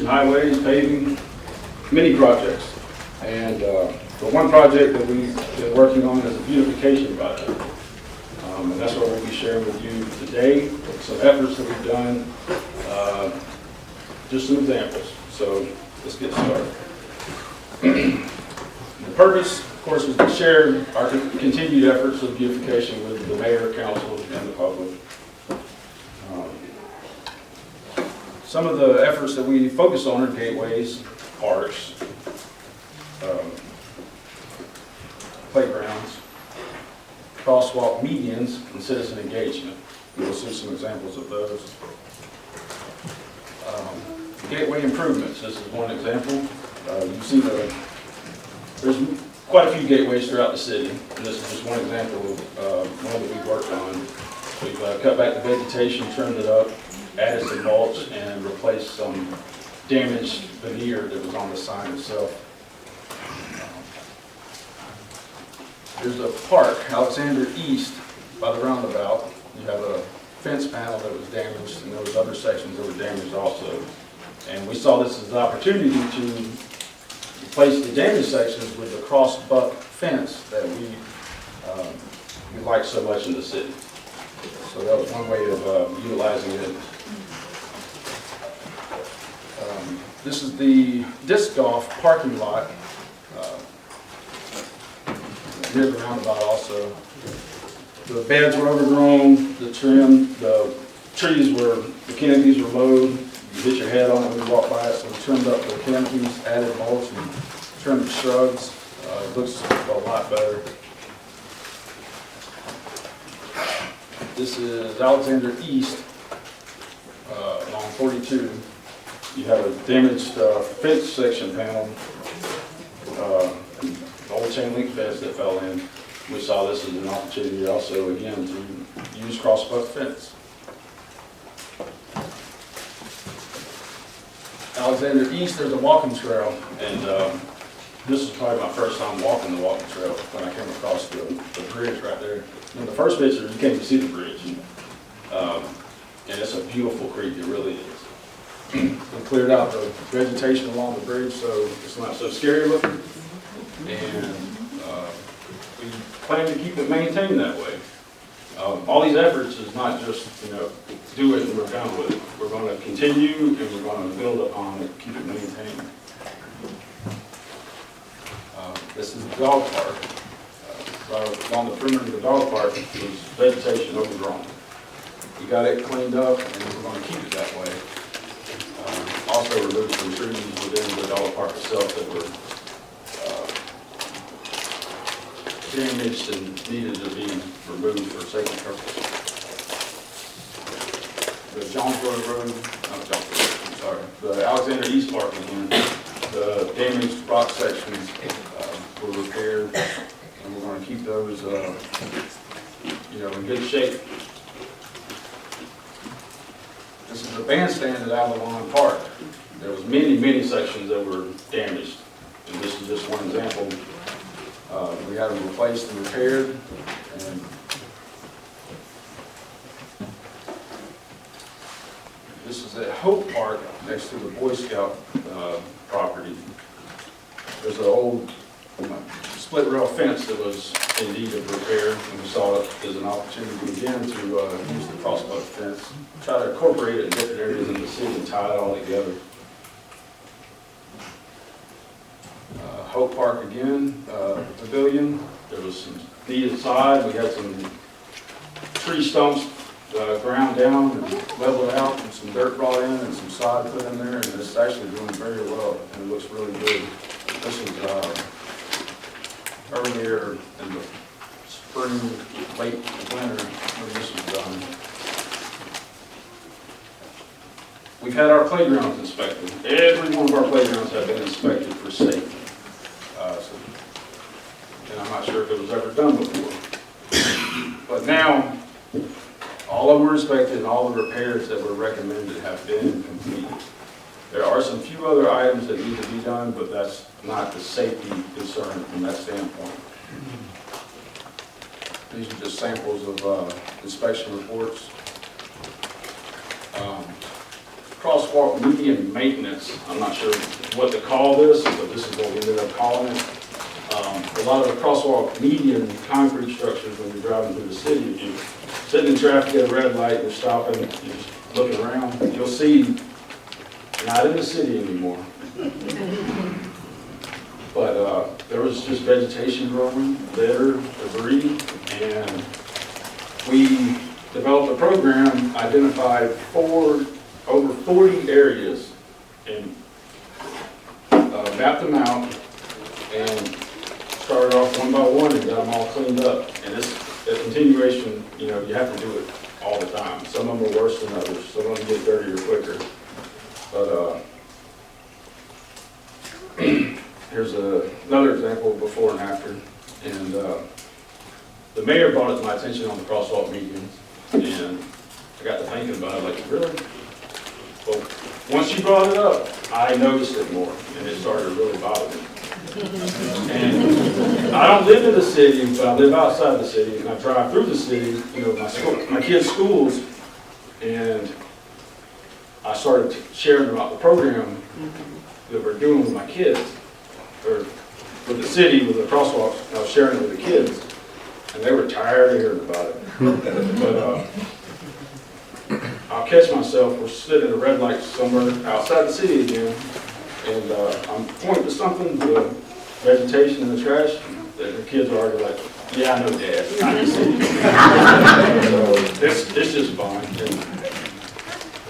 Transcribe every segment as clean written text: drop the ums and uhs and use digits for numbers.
highways, paving, many projects. And the one project that we've been working on is a beautification project. And that's what we'll be sharing with you today. Some efforts that we've done, just some examples. So let's get started. The purpose, of course, is to share our continued efforts of beautification with the mayor, council, and the public. Some of the efforts that we focus on are gateways, parks, playgrounds, crosswalk medians, and citizen engagement. We'll see some examples of those. Gateway improvements, this is one example. You see there's quite a few gateways throughout the city, and this is just one example of one that we've worked on. We've cut back the vegetation, trimmed it up, added some mulch, and replaced some damaged veneer that was on the sign itself. There's a park, Alexander East, by the roundabout. You have a fence panel that was damaged, and there was other sections that were damaged also. And we saw this as an opportunity to replace the damaged sections with the cross-buck fence that we like so much in the city. So that was one way of utilizing it. This is the disc golf parking lot near the roundabout also. The beds were overgrown, the trees were, the canopies were low. You hit your head on it when you walk by it, so we trimmed up the canopies, added mulch, and trimmed the shrubs. It looks a lot better. This is Alexander East along 42. You have a damaged fence section panel, an old chain link fence that fell in. We saw this as an opportunity also, again, to use crossbuck fence. Alexander East, there's a walking trail, and this is probably my first time walking the walking trail when I came across the bridge right there. In the first picture, you can't even see the bridge. And it's a beautiful creek, it really is. We cleared out the vegetation along the bridge so it's not so scary looking. And we plan to keep it maintained that way. All these efforts is not just, do it and we're done with it. We're going to continue and we're going to build upon it, keep it maintained. This is the dog park. Right along the perimeter of the dog park was vegetation overgrown. We got it cleaned up and we're going to keep it that way. Also removed some trees within the dog park itself that were damaged and needed to be removed for safety purposes. The the Alexander East Park again, the damaged rock sections were repaired, and we're going to keep those, in good shape. This is the bandstand at Avalon Park. There was many sections that were damaged, and this is just one example. We had them replaced and repaired, and this is at Hope Park next to the Boy Scout property. There's an old split rail fence that was in need of repair, and we saw it as an opportunity again to use the crossbuck fence, try to incorporate it in different areas in the city and tie it all together. Hope Park again, pavilion. There was some needed side. We had some tree stumps ground down and leveled out, and some dirt brought in, and some sod put in there, and it's actually doing very well, and it looks really good. This was earlier in the spring, late winter when this was done. We've had our playgrounds inspected. Every one of our playgrounds have been inspected for safety. And I'm not sure if it was ever done before. But now, all of them were inspected and all the repairs that were recommended have been completed. There are some few other items that need to be done, but that's not the safety concern from that standpoint. These are just samples of inspection reports. crosswalk median maintenance. I'm not sure what to call this, but this is what we ended up calling it. A lot of the crosswalk median concrete structures, when you're driving through the city, if you're sitting in traffic at a red light, you're stopping, you're just looking around, you'll see, not in the city anymore, but there was just vegetation growing, litter, debris, and we developed a program, identified over 40 areas, and mapped them out, and started off one by one and got them all cleaned up. And it's a continuation, you know, you have to do it all the time. Some of them are worse than others, some of them get dirtier quicker. But here's another example of before and after. And the mayor brought it to my attention on the crosswalk medians, and I got to thinking about it, like, really? Well, once you brought it up, I noticed it more, and it started to really bother me. And I don't live in the city, but I live outside the city, and I drive through the city, you know, my kids' schools, and I started sharing about the program that we're doing with my kids, or with the city, with the crosswalks. I was sharing it with the kids, and they were tired of hearing about it. But I'll catch myself, we're sitting at a red light somewhere outside the city again, and I'm pointing to something, the vegetation in the trash, and the kids are already like, yeah, I know, Dad, I can see. So it's just fun. And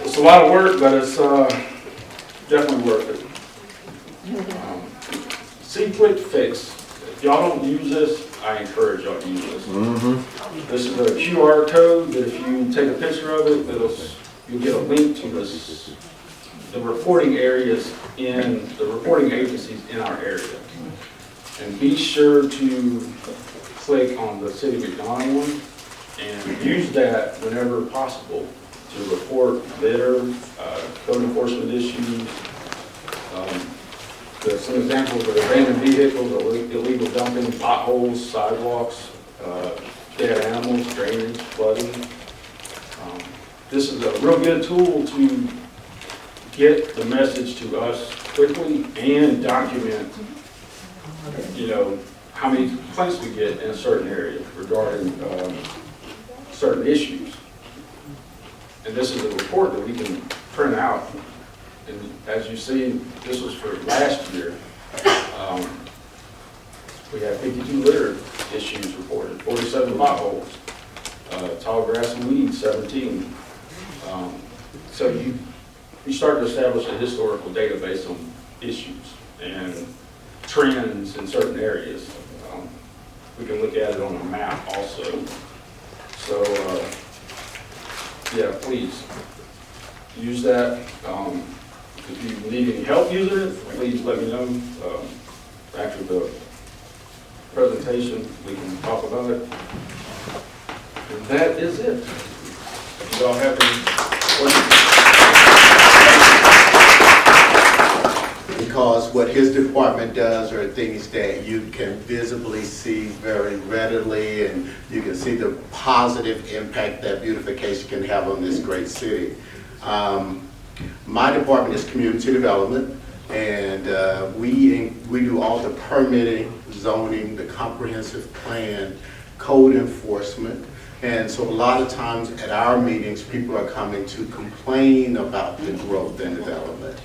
it's a lot of work, but it's definitely worth it. See Quick Fix. If y'all don't use this, I encourage y'all to use this. This is a QR code that if you take a picture of it, you'll get a link to the reporting areas in the reporting agencies in our area. And be sure to click on the City of McDonough one and use that whenever possible to report litter, code enforcement issues. There's some examples of abandoned vehicles, illegal dumping, potholes, sidewalks, dead animals, drainage, flooding. This is a real good tool to get the message to us quickly and document, you know, how many complaints we get in a certain area regarding certain issues. And this is a report that we can print out. And as you see, this was for last year. We had 52 litter issues reported, 47 potholes, tall grass and weeds, 17. So you start to establish a historical database on issues and trends in certain areas. We can look at it on a map also. So yeah, please use that. If you need any help using it, please let me know. After the presentation, we can talk about it. And that is it. Do y'all have any questions? Because what his department does are things that you can visibly see very readily, and you can see the positive impact that beautification can have on this great city. My department is community development, and we do all the permitting, zoning, the comprehensive plan, code enforcement. And so a lot of times at our meetings, people are coming to complain about the growth and development.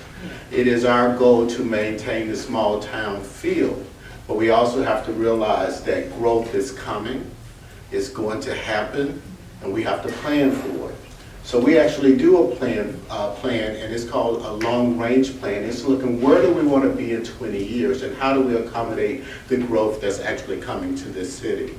It is our goal to maintain the small town feel, but we also have to realize that growth is coming, it's going to happen, and we have to plan for it. So we actually do a plan, and it's called a long-range plan. It's looking, where do we want to be in 20 years, and how do we accommodate the growth that's actually coming to this city?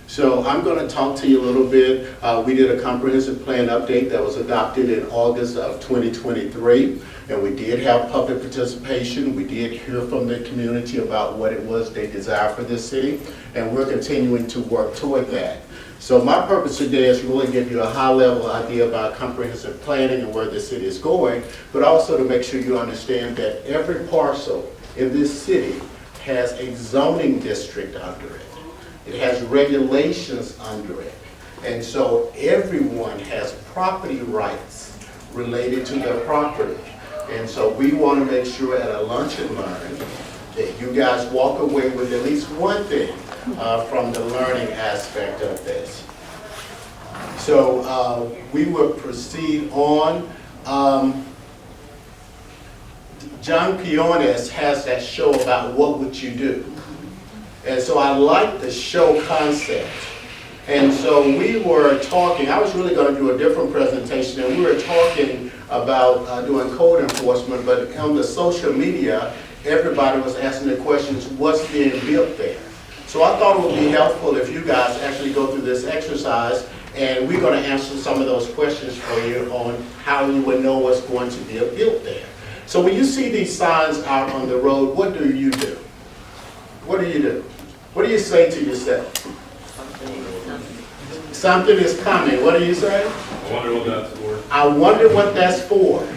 So I'm going to talk to you a little bit. We did a comprehensive plan update that was adopted in August of 2023, and we did have public participation. We did hear from the community about what it was they desire for this city, and we're continuing to work toward that. So my purpose today is really to give you a high-level idea about comprehensive planning and where the city is going, but also to make sure you understand that every parcel in this city has a zoning district under it. It has regulations under it. And so everyone has property rights related to their property. And so we want to make sure at a lunch and learn that you guys walk away with at least one thing from the learning aspect of this. So we will proceed on. John Piones has that show about what would you do. And so I like the show concept. And so we were talking, I was really going to do a different presentation, and we were talking about doing code enforcement, but on the social media, everybody was asking the questions, what's being built there? So I thought it would be helpful if you guys actually go through this exercise, and we're going to answer some of those questions for you on how you would know what's going to be built there. So when you see these signs out on the road, what do you do? What do you do? What do you say to yourself? Something is coming. What do you say? I wonder what that's for. I wonder what that's for.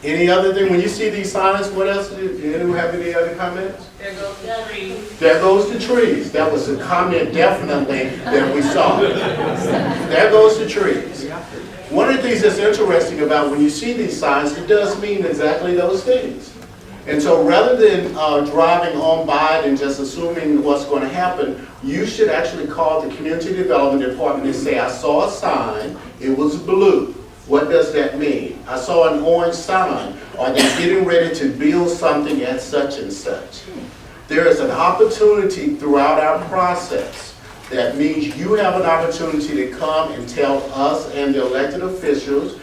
Any other thing? When you see these signs, what else? Do anyone have any other comments? There goes the trees. There goes the trees. That was a comment definitely that we saw. There goes the trees. One of the things that's interesting about when you see these signs, it does mean exactly those things. And so rather than driving on by it and just assuming what's going to happen, you should actually call the community development department and say, I saw a sign, it was blue. What does that mean? I saw an orange sign. Are they getting ready to build something at such and such? There is an opportunity throughout our process. That means you have an opportunity to come and tell us and the elected officials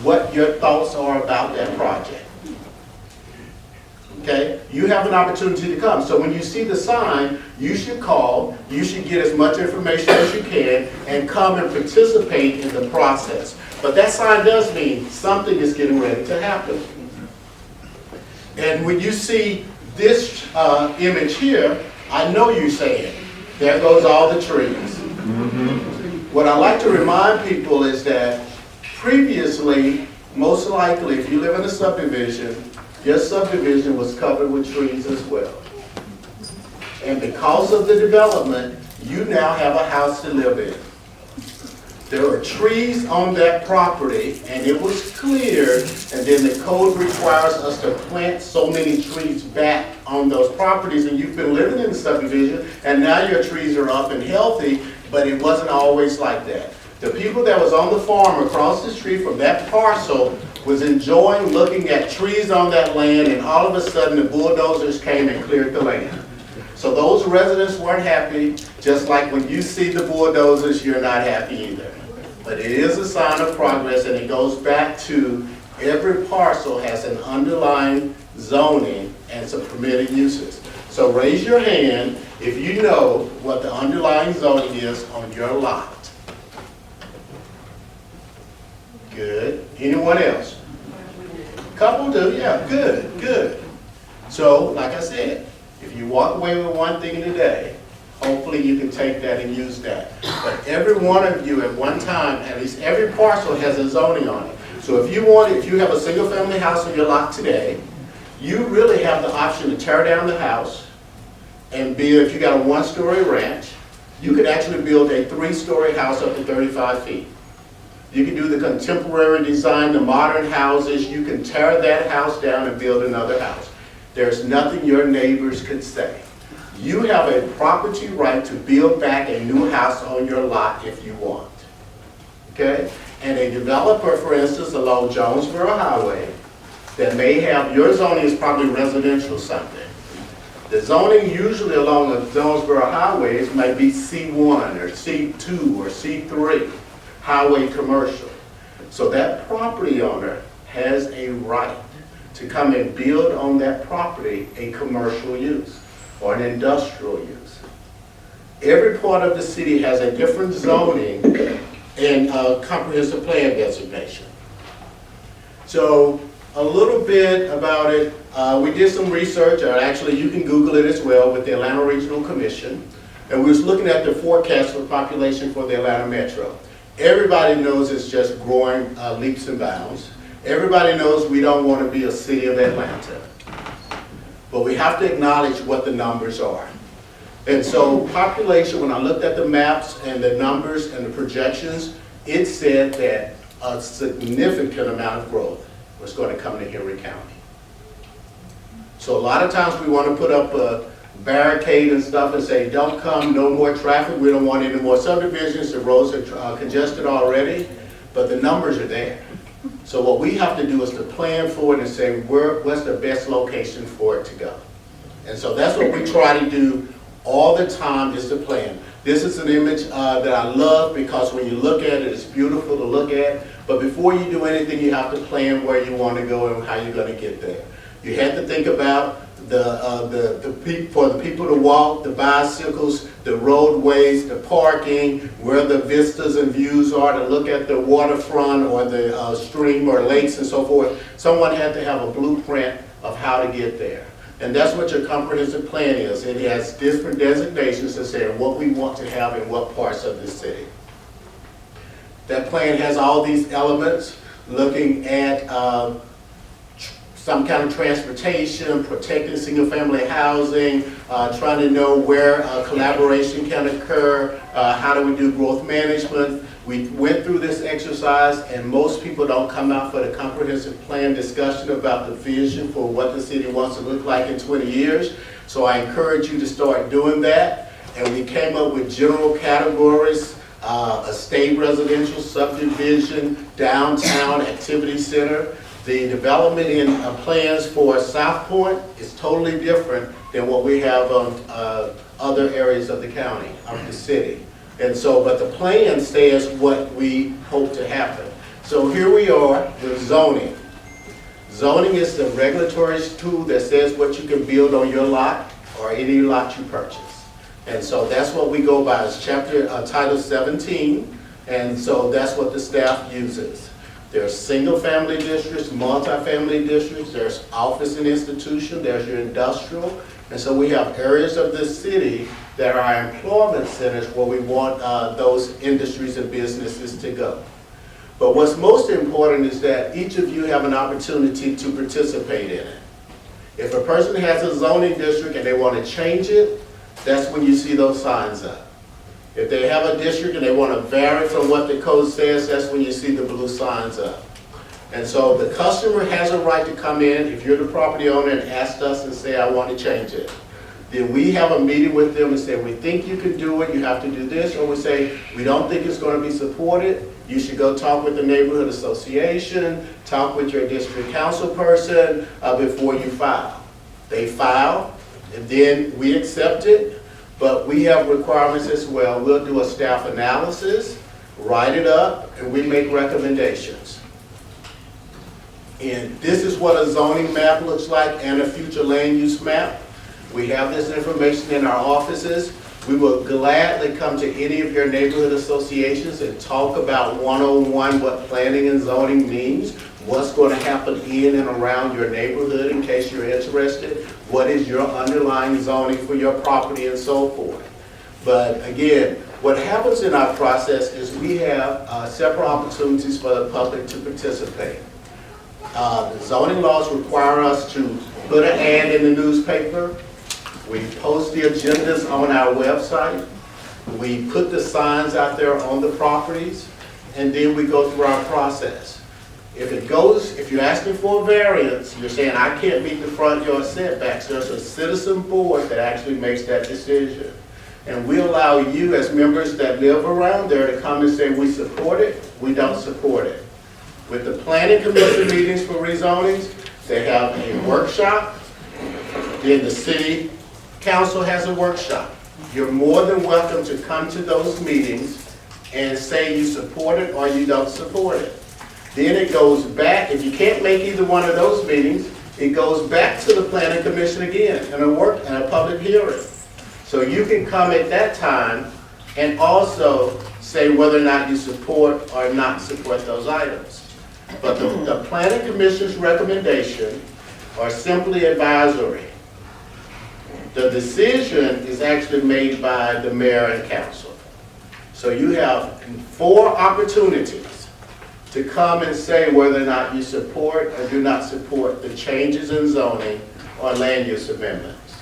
what your thoughts are about that project. Okay? You have an opportunity to come. So when you see the sign, you should call, you should get as much information as you can, and come and participate in the process. But that sign does mean something is getting ready to happen. And when you see this image here, I know you're saying, there goes all the trees. What I like to remind people is that previously, most likely, if you live in a subdivision, your subdivision was covered with trees as well. And because of the development, you now have a house to live in. There were trees on that property, and it was cleared, and then the code requires us to plant so many trees back on those properties, and you've been living in the subdivision, and now your trees are up and healthy, but it wasn't always like that. The people that was on the farm across the street from that parcel was enjoying looking at trees on that land, and all of a sudden the bulldozers came and cleared the land. So those residents weren't happy, just like when you see the bulldozers, you're not happy either. But it is a sign of progress, and it goes back to every parcel has an underlying zoning and some permitted uses. So raise your hand if you know what the underlying zoning is on your lot. Good. Anyone else? Couple do, yeah, good, good. So, like I said, if you walk away with one thing today, hopefully you can take that and use that. But every one of you at one time, at least every parcel has a zoning on it. So if you have a single family house on your lot today, you really have the option to tear down the house and build, if you got a one-story ranch, you could actually build a 3-story house up to 35 feet. You can do the contemporary design, the modern houses. You can tear that house down and build another house. There's nothing your neighbors could say. You have a property right to build back a new house on your lot if you want. Okay? And a developer, for instance, along Jonesboro Highway, that may have, your zoning is probably residential something. The zoning usually along the Jonesboro highways might be C1 or C2 or C3, highway commercial. So that property owner has a right to come and build on that property a commercial use or an industrial use. Every part of the city has a different zoning and comprehensive plan designation. So a little bit about it. We did some research, or actually you can Google it as well, with the Atlanta Regional Commission. And we was looking at the forecast for population for the Atlanta Metro. Everybody knows it's just growing leaps and bounds. Everybody knows we don't want to be a city of Atlanta. But we have to acknowledge what the numbers are. And so population, when I looked at the maps and the numbers and the projections, it said that a significant amount of growth was going to come to Henry County. So a lot of times we want to put up a barricade and stuff and say, don't come, no more traffic, we don't want any more subdivisions, the roads are congested already, but the numbers are there. So what we have to do is to plan for it and say, what's the best location for it to go? And so that's what we try to do all the time, is to plan. This is an image that I love, because when you look at it, it's beautiful to look at. But before you do anything, you have to plan where you want to go and how you're going to get there. You have to think about for the people to walk, the bicycles, the roadways, the parking, where the vistas and views are, to look at the waterfront or the stream or lakes and so forth. Someone had to have a blueprint of how to get there. And that's what your comprehensive plan is. It has different designations that say what we want to have in what parts of the city. That plan has all these elements, looking at some kind of transportation, protecting single-family housing, trying to know where collaboration can occur, how do we do growth management. We went through this exercise, and most people don't come out for the comprehensive plan discussion about the vision for what the city wants to look like in 20 years. So I encourage you to start doing that. And we came up with general categories: estate residential, subdivision, downtown, activity center. The development in plans for South Point is totally different than what we have on other areas of the county, of the city. And so, but the plan says what we hope to happen. So here we are with zoning. Zoning is the regulatory tool that says what you can build on your lot or any lot you purchase. And so that's what we go by, as Title 17, and so that's what the staff uses. There's single-family districts, multi-family districts, there's office and institution, there's your industrial. And so we have areas of this city that are employment centers where we want those industries and businesses to go. But what's most important is that each of you have an opportunity to participate in it. If a person has a zoning district and they want to change it, that's when you see those signs up. If they have a district and they want to vary from what the code says, that's when you see the blue signs up. And so the customer has a right to come in, if you're the property owner, and ask us and say, I want to change it. Then we have a meeting with them and say, we think you can do it, you have to do this, or we say, we don't think it's going to be supported. You should go talk with the neighborhood association, talk with your district council person before you file. They file, and then we accept it, but we have requirements as well. We'll do a staff analysis, write it up, and we make recommendations. And this is what a zoning map looks like and a future land use map. We have this information in our offices. We will gladly come to any of your neighborhood associations and talk about one-on-one what planning and zoning means, what's going to happen in and around your neighborhood in case you're interested, what is your underlying zoning for your property, and so forth. But again, what happens in our process is we have several opportunities for the public to participate. The zoning laws require us to put an ad in the newspaper. We post the agendas on our website. We put the signs out there on the properties, and then we go through our process. If you're asking for a variance, you're saying I can't meet the front yard setbacks, there's a citizen board that actually makes that decision. And we allow you as members that live around there to come and say we support it, we don't support it. With the planning commission meetings for rezonings, they have a workshop, then the city council has a workshop. You're more than welcome to come to those meetings and say you support it or you don't support it. Then it goes back, if you can't make either one of those meetings, it goes back to the planning commission again in a public hearing. So you can come at that time and also say whether or not you support or not support those items. But the planning commission's recommendation are simply advisory. The decision is actually made by the mayor and council. So you have 4 opportunities to come and say whether or not you support or do not support the changes in zoning or land use amendments.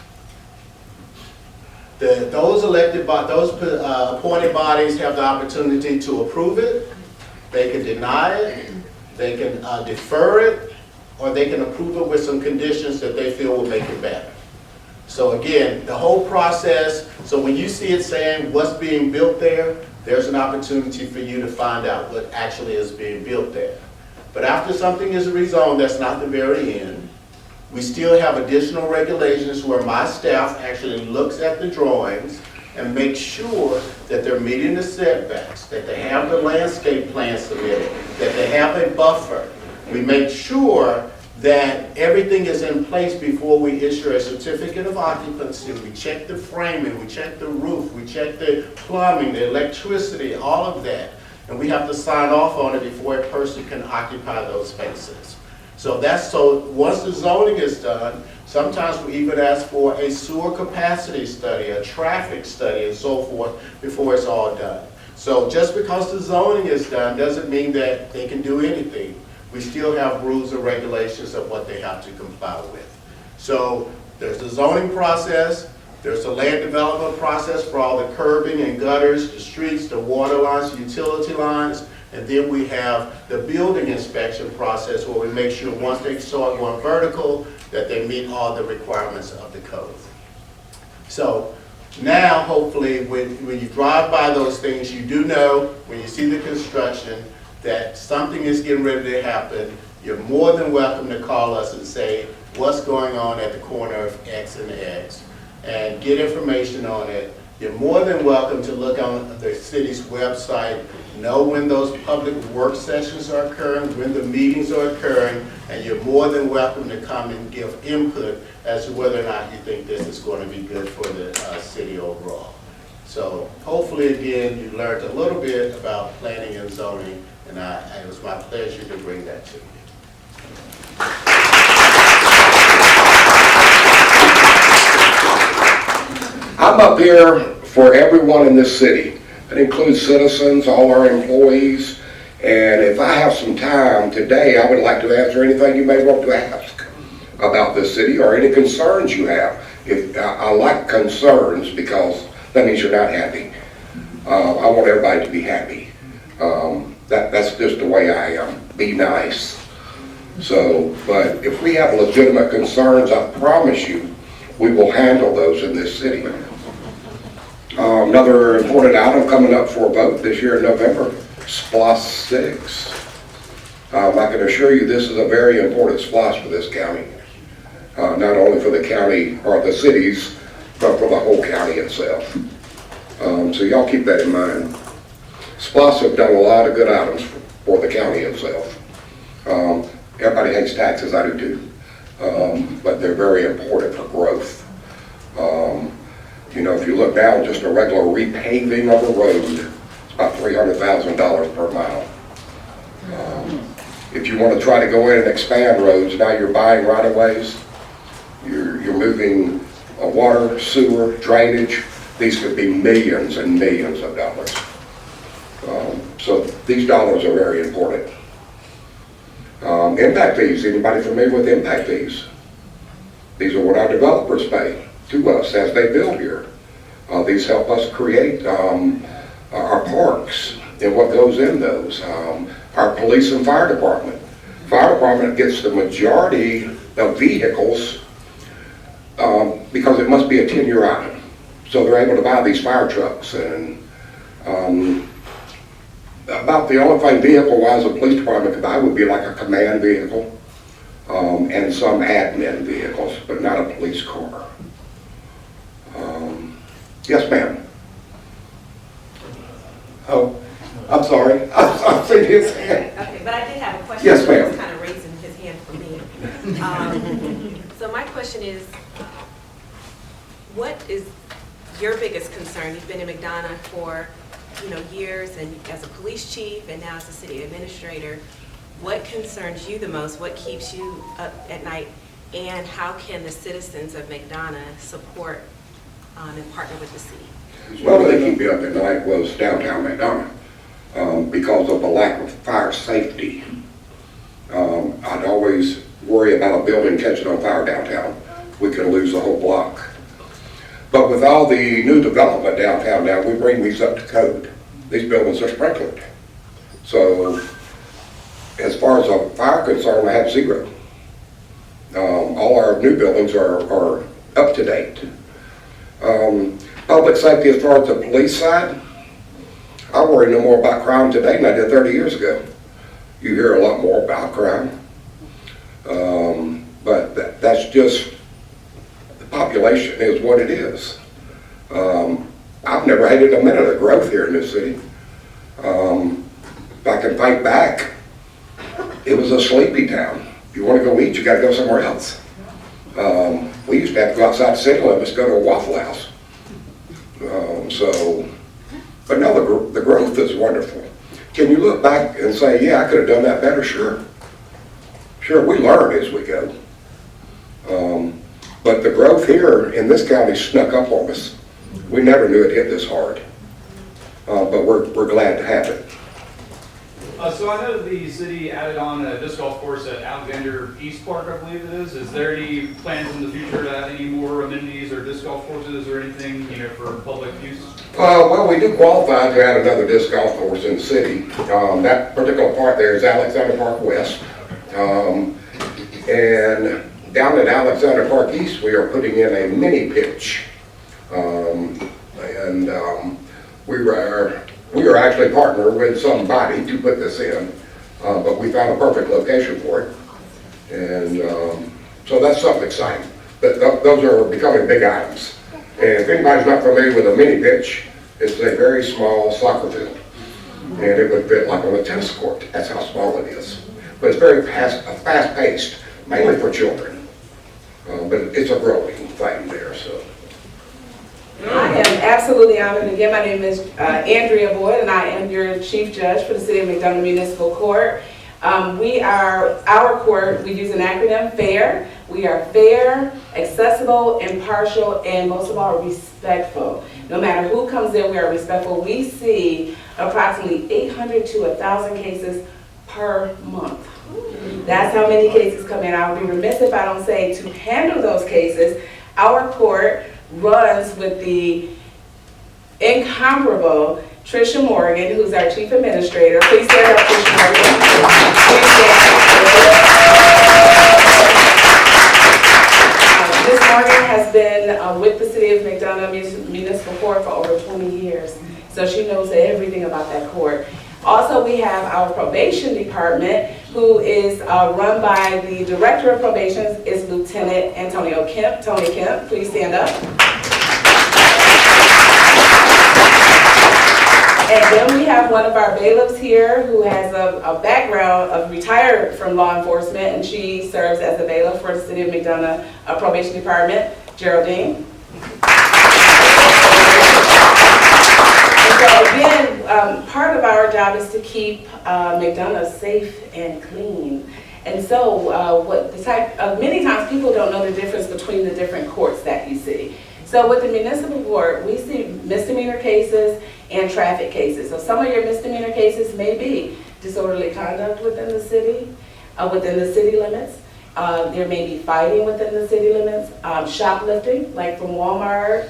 Those appointed bodies have the opportunity to approve it They can deny it, they can defer it, or they can approve it with some conditions that they feel will make it better. So again, the whole process, so when you see it saying what's being built there, there's an opportunity for you to find out what actually is being built there. But after something is rezoned, that's not the very end. We still have additional regulations where my staff actually looks at the drawings and makes sure that they're meeting the setbacks, that they have the landscape plan submitted, that they have a buffer. We make sure that everything is in place before we issue a certificate of occupancy. We check the framing, we check the roof, we check the plumbing, the electricity, all of that. And we have to sign off on it before a person can occupy those spaces. So once the zoning is done, sometimes we even ask for a sewer capacity study, a traffic study, and so forth before it's all done. So just because the zoning is done doesn't mean that they can do anything. We still have rules and regulations of what they have to comply with. So there's the zoning process, there's the land development process for all the curbing and gutters, the streets, the water lines, the utility lines, and then we have the building inspection process where we make sure once they start going vertical that they meet all the requirements of the code. So now hopefully when you drive by those things, you do know when you see the construction that something is getting ready to happen. You're more than welcome to call us and say what's going on at the corner of X and X and get information on it. You're more than welcome to look on the city's website, know when those public work sessions are occurring, when the meetings are occurring, and you're more than welcome to come and give input as to whether or not you think this is going to be good for the city overall. So hopefully again you learned a little bit about planning and zoning, and it was my pleasure to bring that to you. I'm up here for everyone in this city. That includes citizens, all our employees, and if I have some time today, I would like to answer anything you may want to ask about this city or any concerns you have. I like concerns because that means you're not happy. I want everybody to be happy. That's just the way I am. Be nice. So, but if we have legitimate concerns, I promise you, we will handle those in this city. Another important item coming up for a vote this year in November, SPLOST 6. I can assure you this is a very important SPLOST for this county. Not only for the county or the cities, but for the whole county itself. So y'all keep that in mind. SPLOST have done a lot of good items for the county itself. Everybody hates taxes, I do too, but they're very important for growth. You know, if you look down, just a regular repaving of a road, it's about $300,000 per mile. If you want to try to go in and expand roads, now you're buying right-of-ways, you're moving water, sewer, drainage. These could be millions and millions of dollars. So these dollars are very important. Impact fees, anybody familiar with impact fees? These are what our developers pay to us as they build here. These help us create our parks and what goes in those. Our police and fire department. Fire department gets the majority of vehicles because it must be a 10-year item. So they're able to buy these fire trucks, and about the only thing vehicle-wise a police department could buy would be like a command vehicle and some admin vehicles, but not a police car. Yes, ma'am. Oh, I'm sorry. I've seen his hand. Okay, but I did have a question. Yes, ma'am. He was kind of raising his hand for me. So my question is, what is your biggest concern? You've been in McDonough for years, and as a police chief and now as a city administrator. What concerns you the most? What keeps you up at night? And how can the citizens of McDonough support and partner with the city? Well, what they keep me up at night was downtown McDonough because of the lack of fire safety. I'd always worry about a building catching on fire downtown. We could lose the whole block. But with all the new development downtown now, we bring these up to code. These buildings are sprinklered. So as far as a fire concern, I have 0. All our new buildings are up to date. Public safety, as far as the police side, I worry no more about crime today than I did 30 years ago. You hear a lot more about crime, but that's just, the population is what it is. I've never hated a minute of growth here in this city. If I can fight back, it was a sleepy town. If you want to go eat, you got to go somewhere else. We used to have to go outside the city limits, go to a Waffle House. But no, the growth is wonderful. Can you look back and say, yeah, I could have done that better? Sure. Sure, we learn as we go. But the growth here in this county snuck up on us. We never knew it hit this hard. But we're glad to have it. So I know the city added on a disc golf course at Alexander East Park, I believe it is. Is there any plans in the future to add any more amenities or disc golf courses or anything, for public use? Well, we do qualify to add another disc golf course in the city. That particular part there is Alexander Park West. And down at Alexander Park East, we are putting in a mini pitch. We are actually partnered with somebody to put this in, but we found a perfect location for it. And so that's something exciting. But those are becoming big items. And if anybody's not familiar with a mini pitch, it's a very small soccer field. And it would fit like on a tennis court. That's how small it is. But it's very fast-paced, mainly for children. But it's a growing thing there, so. I am absolutely honored. Again, my name is Andrea Boyd, and I am your Chief Judge for the City of McDonough Municipal Court. Our court, we use an acronym, FAIR. We are fair, accessible, impartial, and most of all, respectful. No matter who comes in, we are respectful. We see approximately 800 to 1,000 cases per month. That's how many cases come in. I would be remiss if I don't say, to handle those cases, our court runs with the incomparable Tricia Morgan, who's our Chief Administrator. Please stand up, Tricia Morgan. Please stand up. Ms. Morgan has been with the City of McDonough Municipal Court for over 20 years, so she knows everything about that court. Also, we have our probation department, who is run by the Director of Probation, is Lieutenant Antonio Kemp. Tony Kemp, please stand up. And then we have one of our bailiffs here who has a background of retired from law enforcement, and she serves as a bailiff for the City of McDonough Probation Department, Geraldine. So again, part of our job is to keep McDonough safe and clean. And so many times people don't know the difference between the different courts that you see. So with the municipal court, we see misdemeanor cases and traffic cases. So some of your misdemeanor cases may be disorderly conduct within the city limits. There may be fighting within the city limits, shoplifting, like from Walmart,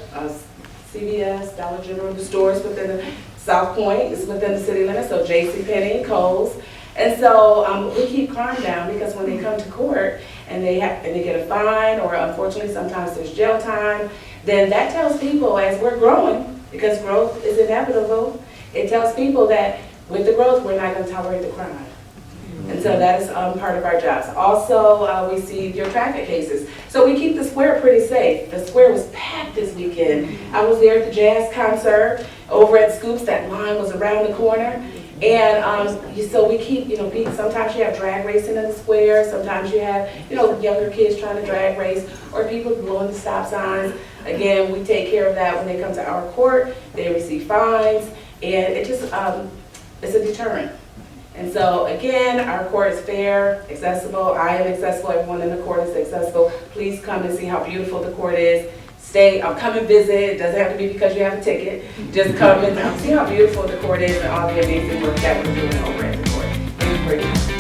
CVS, Dollar General, the stores within the South Point is within the city limits, so JCPenney, Kohl's. And so we keep crime down, because when they come to court and they get a fine, or unfortunately sometimes there's jail time, then that tells people, as we're growing, because growth is inevitable, it tells people that with the growth we're not going to tolerate the crime. And so that is part of our jobs. Also, we see your traffic cases. So we keep the square pretty safe. The square was packed this weekend. I was there at the jazz concert over at Scoops. That line was around the corner. And so we keep, sometimes you have drag racing in the square. Sometimes you have, younger kids trying to drag race, or people blowing the stop signs. Again, we take care of that when they come to our court. They receive fines, and it just, it's a deterrent. And so again, our court is fair, accessible. I am accessible. Everyone in the court is accessible. Please come and see how beautiful the court is. Come and visit. It doesn't have to be because you have a ticket. Just come and see how beautiful the court is and all the amazing work that we're doing over at the court. Thank you for